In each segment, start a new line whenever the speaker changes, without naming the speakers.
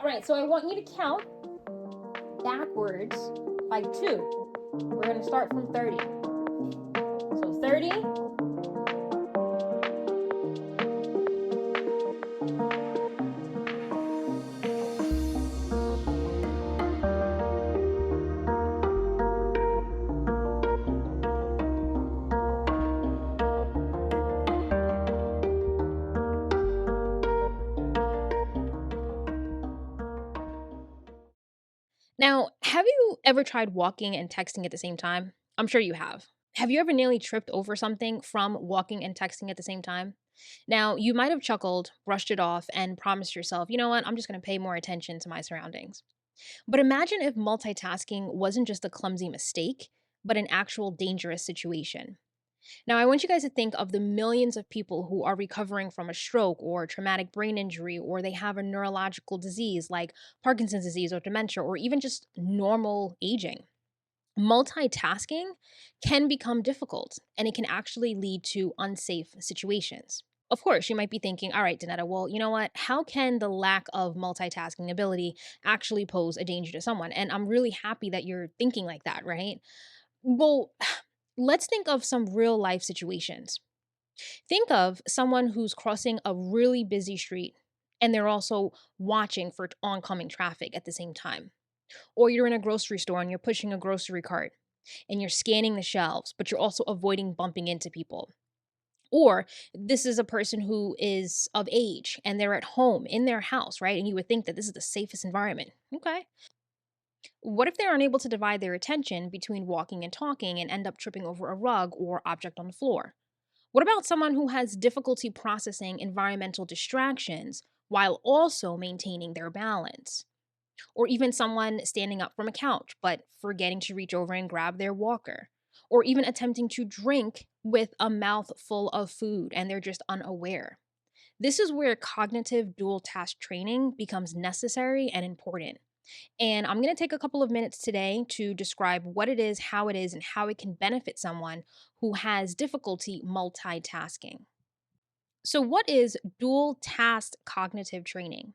All right, so I want you to count backwards by 2. We're going to start from 30. So 30. Now, have you ever tried walking and texting at the same time? I'm sure you have. Have you ever nearly tripped over something from walking and texting at the same time? Now, you might have chuckled, brushed it off, and promised yourself, you know what, I'm just going to pay more attention to my surroundings. But imagine if multitasking wasn't just a clumsy mistake, but an actual dangerous situation. Now, I want you guys to think of the millions of people who are recovering from a stroke or traumatic brain injury, or they have a neurological disease like Parkinson's disease or dementia, or even just normal aging. Multitasking can become difficult and it can actually lead to unsafe situations. Of course, you might be thinking, all right, Danetta, well, you know what? How can the lack of multitasking ability actually pose a danger to someone? And I'm really happy that you're thinking like that, right? Well, let's think of some real life situations. Think of someone who's crossing a really busy street and they're also watching for oncoming traffic at the same time. Or you're in a grocery store and you're pushing a grocery cart and you're scanning the shelves, but you're also avoiding bumping into people. Or this is a person who is of age and they're at home in their house, right? And you would think that this is the safest environment. Okay. What if they're unable to divide their attention between walking and talking and end up tripping over a rug or object on the floor? What about someone who has difficulty processing environmental distractions while also maintaining their balance? Or even someone standing up from a couch but forgetting to reach over and grab their walker? Or even attempting to drink with a mouth full of food and they're just unaware. This is where cognitive dual task training becomes necessary and important. And I'm going to take a couple of minutes today to describe what it is, and how it can benefit someone who has difficulty multitasking. So, what is dual task cognitive training?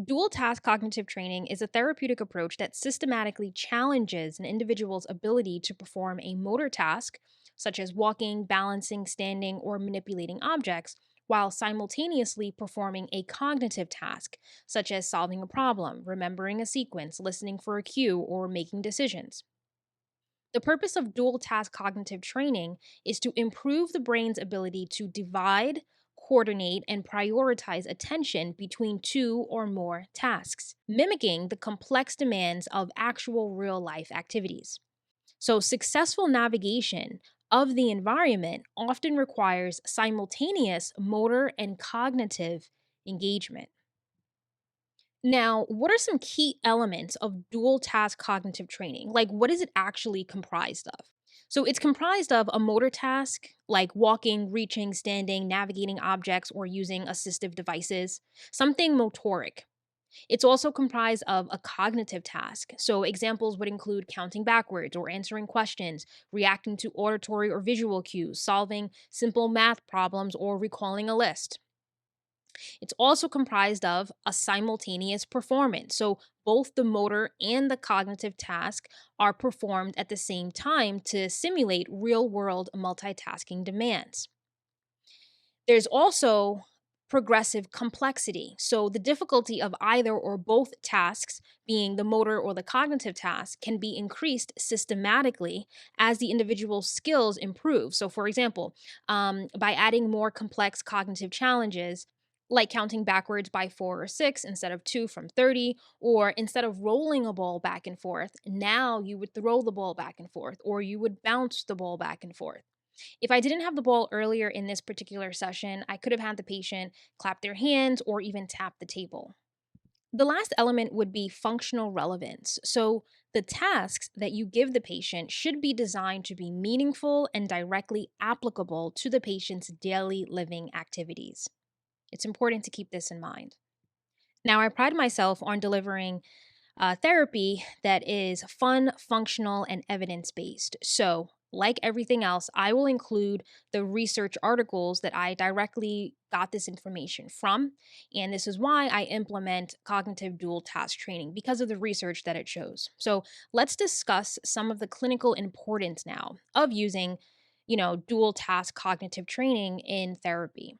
Dual task cognitive training is a therapeutic approach that systematically challenges an individual's ability to perform a motor task, such as walking, balancing, standing, or manipulating objects, while simultaneously performing a cognitive task, such as solving a problem, remembering a sequence, listening for a cue, or making decisions. The purpose of dual task cognitive training is to improve the brain's ability to divide, coordinate, and prioritize attention between two or more tasks, mimicking the complex demands of actual real life activities. So, successful navigation of the environment often requires simultaneous motor and cognitive engagement. Now, what are some key elements of dual task cognitive training? Like, what is it actually comprised of? So, it's comprised of a motor task, like walking, reaching, standing, navigating objects, or using assistive devices, something motoric. It's also comprised of a cognitive task. So, examples would include counting backwards or answering questions, reacting to auditory or visual cues, solving simple math problems, or recalling a list. It's also comprised of a simultaneous performance. So both the motor and the cognitive task are performed at the same time to simulate real world multitasking demands. There's also progressive complexity. So the difficulty of either or both tasks, being the motor or the cognitive task, can be increased systematically as the individual's skills improve. So, for example, by adding more complex cognitive challenges, like counting backwards by 4 or 6 instead of 2 from 30, or instead of rolling a ball back and forth, now you would throw the ball back and forth, or you would bounce the ball back and forth. If I didn't have the ball earlier in this particular session, I could have had the patient clap their hands or even tap the table. The last element would be functional relevance. So, the tasks that you give the patient should be designed to be meaningful and directly applicable to the patient's daily living activities. It's important to keep this in mind. Now, I pride myself on delivering therapy that is fun, functional, and evidence based. So, like everything else, I will include the research articles that I directly got this information from. And this is why I implement cognitive dual task training, because of the research that it shows. So let's discuss some of the clinical importance now of using, dual task cognitive training in therapy.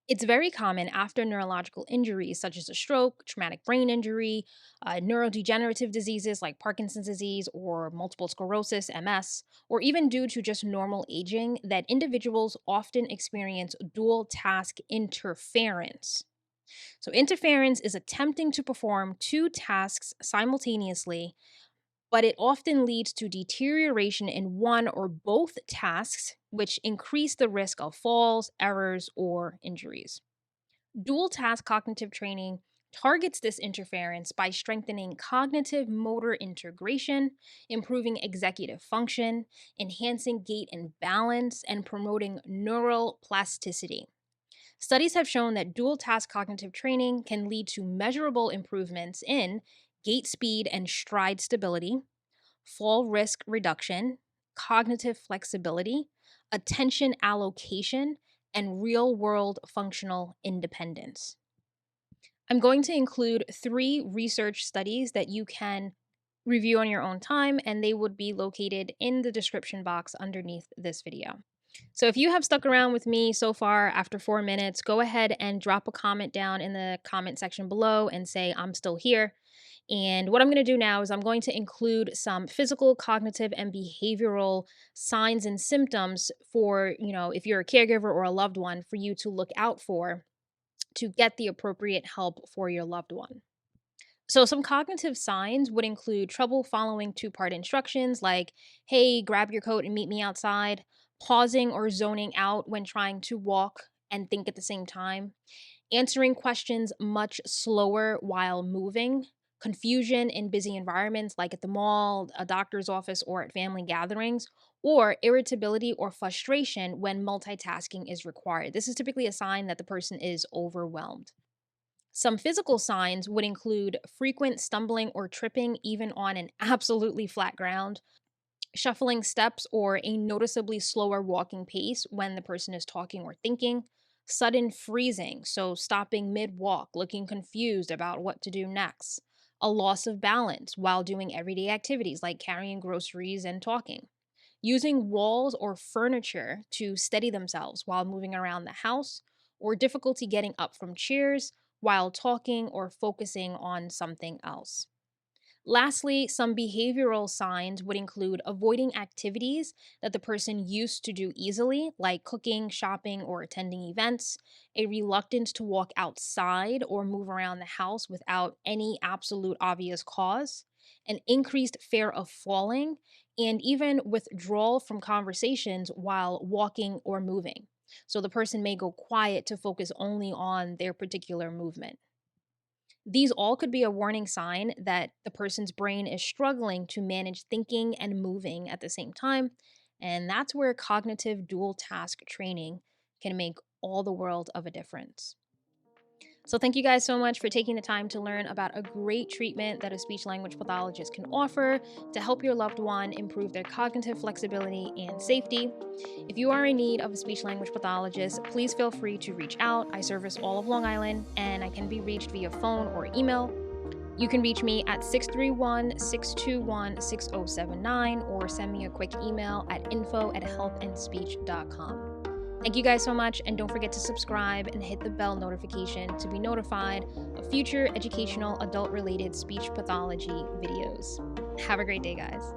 It's very common after neurological injuries such as a stroke, traumatic brain injury, neurodegenerative diseases like Parkinson's disease or multiple sclerosis, MS, or even due to just normal aging, that individuals often experience dual task interference. So, interference is attempting to perform two tasks simultaneously, but it often leads to deterioration in one or both tasks, which increase the risk of falls, errors, or injuries. Dual task cognitive training targets this interference by strengthening cognitive motor integration, improving executive function, enhancing gait and balance, and promoting neural plasticity. Studies have shown that dual task cognitive training can lead to measurable improvements in gait speed and stride stability, fall risk reduction, cognitive flexibility, attention allocation, and real world functional independence. I'm going to include 3 research studies that you can review on your own time, and they would be located in the description box underneath this video. So if you have stuck around with me so far after 4 minutes, go ahead and drop a comment down in the comment section below and say, I'm still here. And what I'm going to do now is I'm going to include some physical, cognitive, and behavioral signs and symptoms for, if you're a caregiver or a loved one, for you to look out for to get the appropriate help for your loved one. So, some cognitive signs would include trouble following two-part instructions like, hey, grab your coat and meet me outside, pausing or zoning out when trying to walk and think at the same time, answering questions much slower while moving, confusion in busy environments like at the mall, a doctor's office, or at family gatherings, or irritability or frustration when multitasking is required. This is typically a sign that the person is overwhelmed. Some physical signs would include frequent stumbling or tripping, even on an absolutely flat ground, shuffling steps or a noticeably slower walking pace when the person is talking or thinking, sudden freezing, so stopping mid walk, looking confused about what to do next, a loss of balance while doing everyday activities like carrying groceries and talking, using walls or furniture to steady themselves while moving around the house, or difficulty getting up from chairs while talking or focusing on something else. Lastly, some behavioral signs would include avoiding activities that the person used to do easily, like cooking, shopping, or attending events, a reluctance to walk outside or move around the house without any absolute obvious cause, an increased fear of falling, and even withdrawal from conversations while walking or moving. So the person may go quiet to focus only on their particular movement. These all could be a warning sign that the person's brain is struggling to manage thinking and moving at the same time. And that's where cognitive dual task training can make all the world of a difference. So, thank you guys so much for taking the time to learn about a great treatment that a speech language pathologist can offer to help your loved one improve their cognitive flexibility and safety. If you are in need of a speech language pathologist, please feel free to reach out. I service all of Long Island and I can be reached via phone or email. You can reach me at 631-621-6079 or send me a quick email at info@healthandspeech.com. Thank you guys so much, and don't forget to subscribe and hit the bell notification to be notified of future educational adult-related speech pathology videos. Have a great day, guys.